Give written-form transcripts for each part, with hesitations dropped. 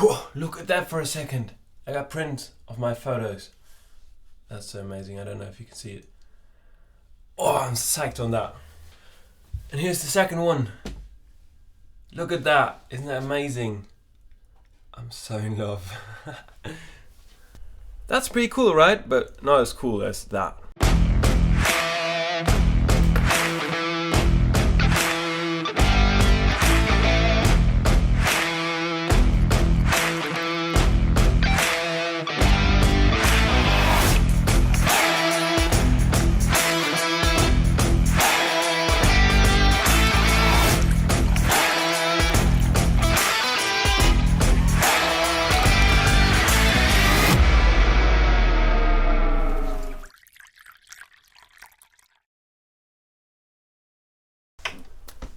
Whew, look at that for a second. I got prints of my photos. That's so amazing. I don't know if you can see it. Oh, I'm psyched on that. And here's the second one. Look at that. Isn't that amazing? I'm so in love. That's pretty cool, right? But not as cool as that.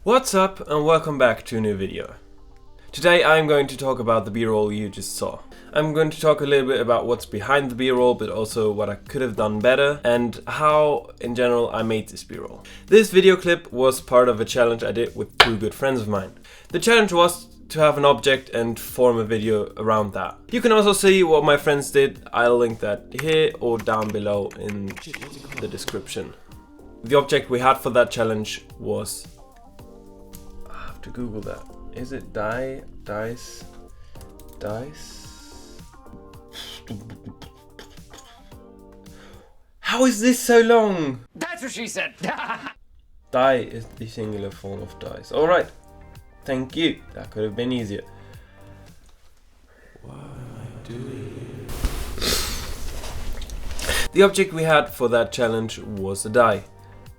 What's up and welcome back to a new video. Today I'm going to talk about the B-roll you just saw. I'm going to talk a little bit about what's behind the B-roll, but also what I could have done better and how in general I made this B-roll. This video clip was part of a challenge I did with two good friends of mine. The challenge was to have an object and form a video around that. You can also see what my friends did. I'll link that here or down below in the description. The object we had for that challenge was, to Google that. Is it dice? How is this so long? That's what she said. Die is the singular form of dice. Alright. Thank you. That could have been easier. What am I doing? The object we had for that challenge was a die.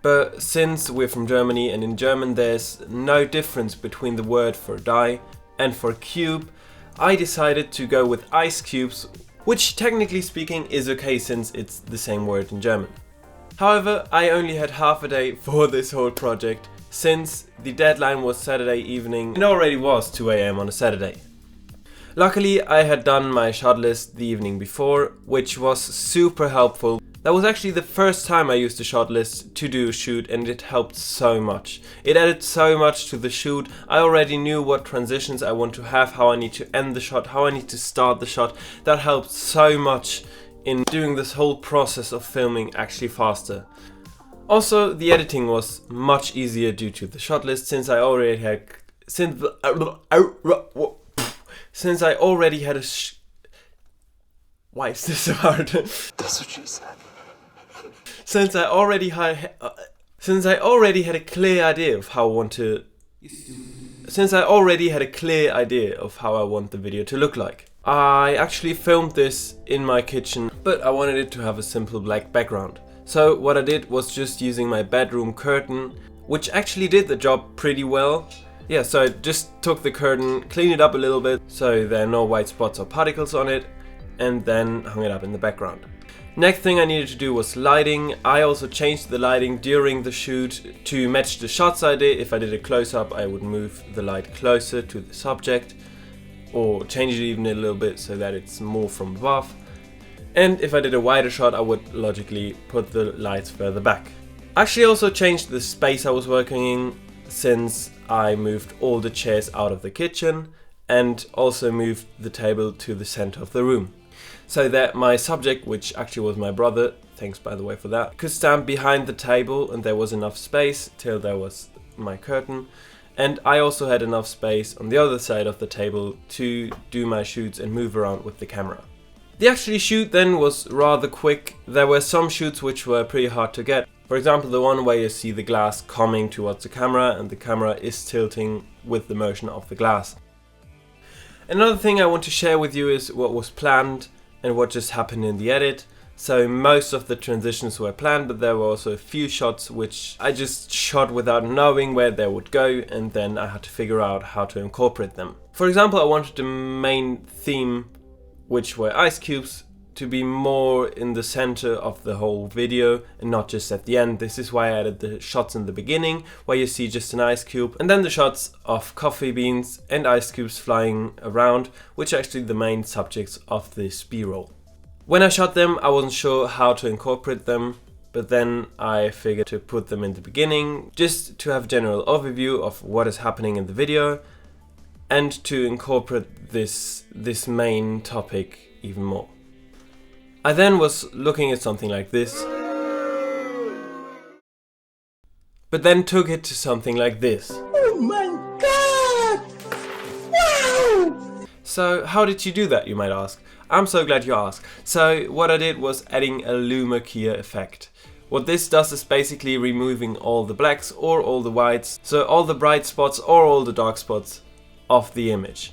But since we're from Germany and in German there's no difference between the word for die and for cube, I decided to go with ice cubes, which technically speaking is okay since it's the same word in German. However, I only had half a day for this whole project since the deadline was Saturday evening. It already was 2 AM on a Saturday. Luckily, I had done my shot list the evening before, which was super helpful. That was actually the first time I used the shot list to do a shoot and it helped so much. It added so much to the shoot. I already knew what transitions I want to have, how I need to end the shot, how I need to start the shot. That helped so much in doing this whole process of filming actually faster. Also, the editing was much easier due to the shot list since I already had Why is this so hard? That's what she said. Since I already had a clear idea of how I want the video to look like. I actually filmed this in my kitchen, but I wanted it to have a simple black background. So what I did was just using my bedroom curtain, which actually did the job pretty well. Yeah, so I just took the curtain, cleaned it up a little bit so there are no white spots or particles on it, and then hung it up in the background. Next thing I needed to do was lighting. I also changed the lighting during the shoot to match the shots I did. If I did a close-up, I would move the light closer to the subject or change it even a little bit so that it's more from above. And if I did a wider shot, I would logically put the lights further back. I actually also changed the space I was working in since I moved all the chairs out of the kitchen and also moved the table to the center of the room, so that my subject, which actually was my brother, thanks by the way for that, could stand behind the table and there was enough space till there was my curtain. And I also had enough space on the other side of the table to do my shoots and move around with the camera. The actual shoot then was rather quick. There were some shoots which were pretty hard to get. For example, the one where you see the glass coming towards the camera and the camera is tilting with the motion of the glass. Another thing I want to share with you is what was planned and what just happened in the edit. So most of the transitions were planned, but there were also a few shots which I just shot without knowing where they would go, and then I had to figure out how to incorporate them. For example, I wanted the main theme, which were ice cubes, to be more in the center of the whole video and not just at the end. This is why I added the shots in the beginning where you see just an ice cube, and then the shots of coffee beans and ice cubes flying around, which are actually the main subjects of this B-roll. When I shot them, I wasn't sure how to incorporate them, but then I figured to put them in the beginning just to have a general overview of what is happening in the video and to incorporate this main topic even more. I then was looking at something like this, but then took it to something like this. Oh my god! Wow! So how did you do that, you might ask? I'm so glad you asked. So what I did was adding a luma keyer effect. What this does is basically removing all the blacks or all the whites, so all the bright spots or all the dark spots of the image.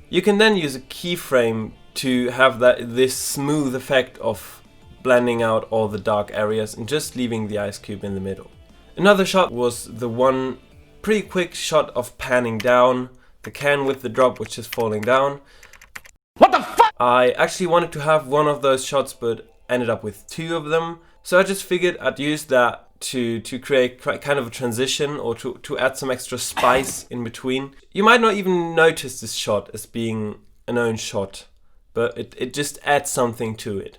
You can then use a keyframe to have this smooth effect of blending out all the dark areas and just leaving the ice cube in the middle. Another shot was the one pretty quick shot of panning down the can with the drop which is falling down. What the fuck? I actually wanted to have one of those shots but ended up with two of them. So I just figured I'd use that to create kind of a transition or to add some extra spice in between. You might not even notice this shot as being an own shot, but it just adds something to it.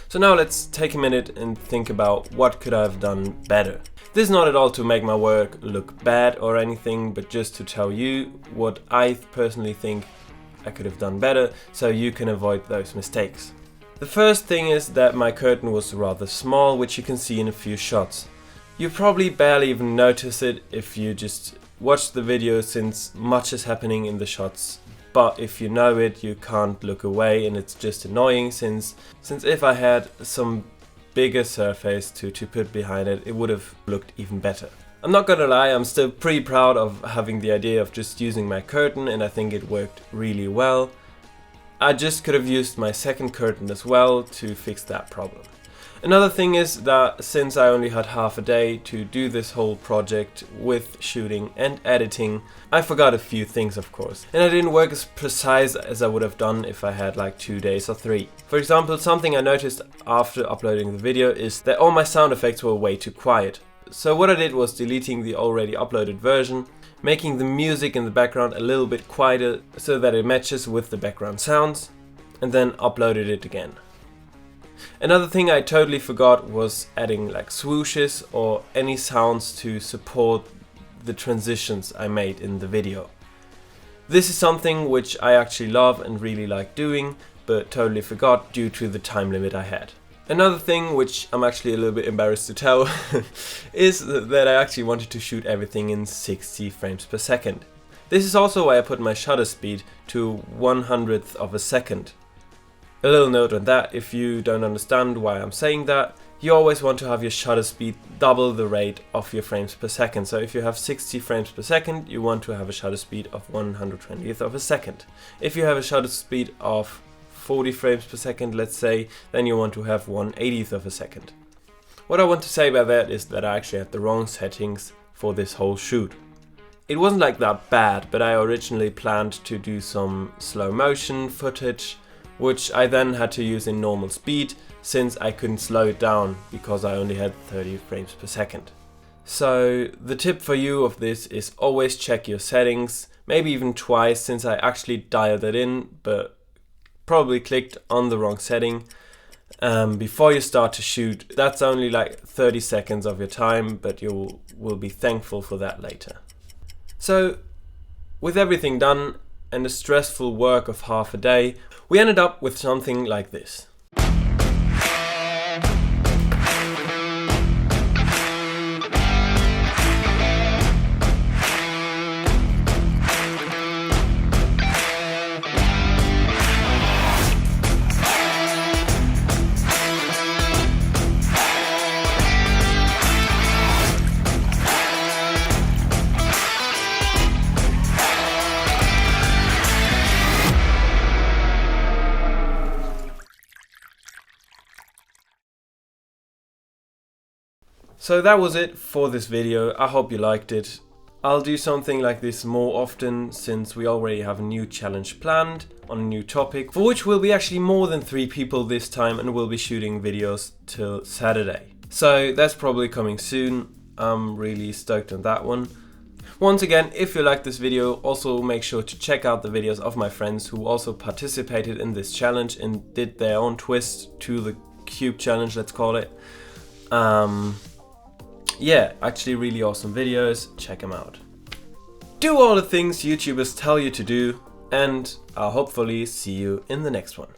So now let's take a minute and think about what could I have done better. This is not at all to make my work look bad or anything, but just to tell you what I personally think I could have done better so you can avoid those mistakes. The first thing is that my curtain was rather small, which you can see in a few shots. You probably barely even notice it if you just watch the video since much is happening in the shots. But if you know it, you can't look away, and it's just annoying since if I had some bigger surface to put behind it, it would have looked even better. I'm not gonna lie, I'm still pretty proud of having the idea of just using my curtain, and I think it worked really well. I just could have used my second curtain as well to fix that problem. Another thing is that since I only had half a day to do this whole project with shooting and editing, I forgot a few things of course. And I didn't work as precise as I would have done if I had like 2 days or 3. For example, something I noticed after uploading the video is that all my sound effects were way too quiet. So what I did was deleting the already uploaded version, making the music in the background a little bit quieter so that it matches with the background sounds, and then uploaded it again. Another thing I totally forgot was adding like swooshes or any sounds to support the transitions I made in the video. This is something which I actually love and really like doing, but totally forgot due to the time limit I had. Another thing which I'm actually a little bit embarrassed to tell is that I actually wanted to shoot everything in 60 frames per second. This is also why I put my shutter speed to 1/100th of a second. A little note on that, if you don't understand why I'm saying that, you always want to have your shutter speed double the rate of your frames per second. So if you have 60 frames per second, you want to have a shutter speed of 1/120th of a second. If you have a shutter speed of 40 frames per second, let's say, then you want to have 1/80th of a second. What I want to say by that is that I actually had the wrong settings for this whole shoot. It wasn't like that bad, but I originally planned to do some slow motion footage, which I then had to use in normal speed since I couldn't slow it down because I only had 30 frames per second. So the tip for you of this is always check your settings, maybe even twice since I actually dialed it in but probably clicked on the wrong setting before you start to shoot. That's only like 30 seconds of your time, but you will be thankful for that later. So with everything done and the stressful work of half a day, we ended up with something like this. So that was it for this video. I hope you liked it. I'll do something like this more often since we already have a new challenge planned on a new topic, for which will be actually more than 3 people this time, and we'll be shooting videos till Saturday. So that's probably coming soon. I'm really stoked on that one. Once again, if you like this video, also make sure to check out the videos of my friends who also participated in this challenge and did their own twist to the cube challenge, let's call it. Yeah, actually really awesome videos, check them out. Do all the things YouTubers tell you to do, and I'll hopefully see you in the next one.